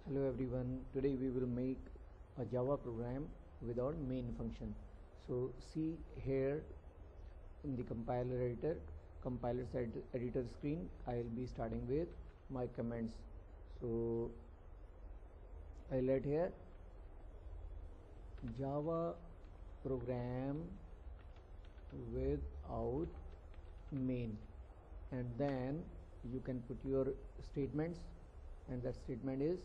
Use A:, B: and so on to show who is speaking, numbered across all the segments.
A: Hello everyone, today we will make a Java program without main function. So see here in the compiler side editor screen, I'll be starting with my comments. So I'll write here Java program without main, and then you can put your statements, and that statement is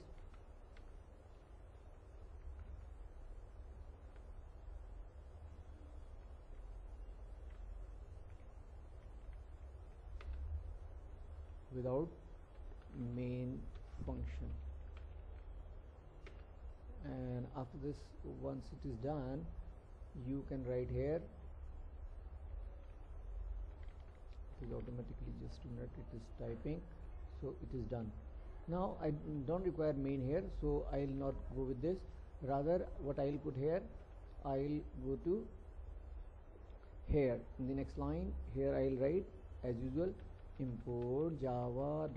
A: without main function. And after this, once it is done, you can write here, it is automatically, just a minute, it is typing, so it is done. Now I don't require main here, so I will not go with this. Rather, what I will put here, I will go to here in the next line. Here I will write as usual import java.io.star.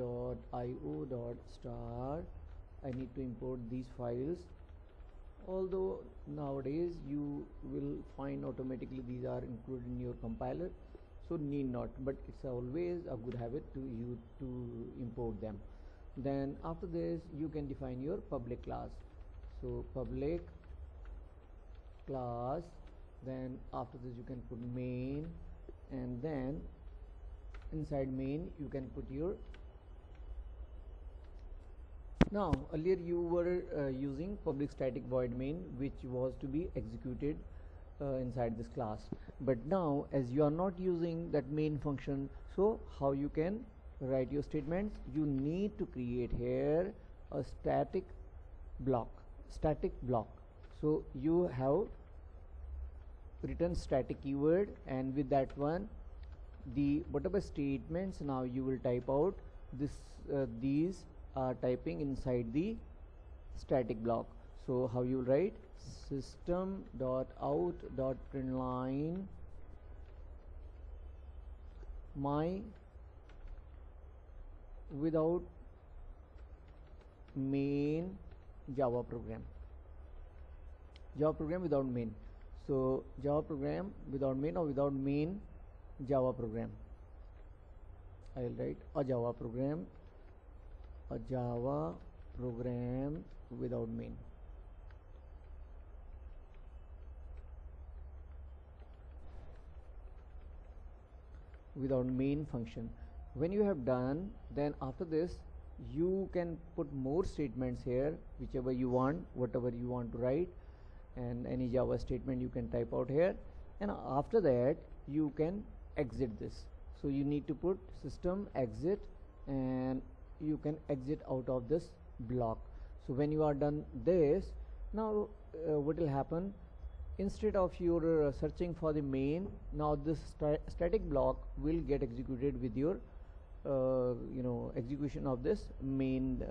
A: I need to import these files, although nowadays you will find automatically these are included in your compiler, so need not, but it's always a good habit to you to import them. Then after this you can define your public class. So public class, then after this you can put main, and then inside main you can put your, now earlier you were using public static void main, which was to be executed inside this class, but now as you are not using that main function, so how you can write your statements? You need to create here a static block. So you have written static keyword, and with that one, the whatever statements now you will type out, this these are typing inside the static block. So how you will write system.out.println my without main Java program without main. So Java program without main, or without main Java program. I will write a Java program without main. Without main function. When you have done, then after this you can put more statements here, whichever you want, whatever you want to write, and any Java statement you can type out here, and after that you can exit this. So you need to put system exit, and you can exit out of this block. So when you are done this, now what will happen, instead of your searching for the main, now this static block will get executed with your execution of this main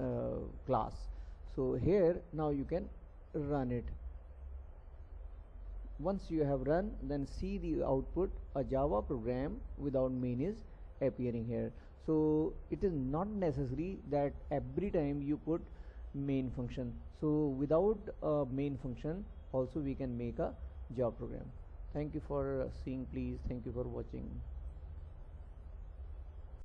A: class. So here now you can run it. Once you have run, then see the output, a Java program without main is appearing here. So it is not necessary that every time you put main function. So without a main function also we can make a Java program. Thank you for seeing. Please, thank you for watching.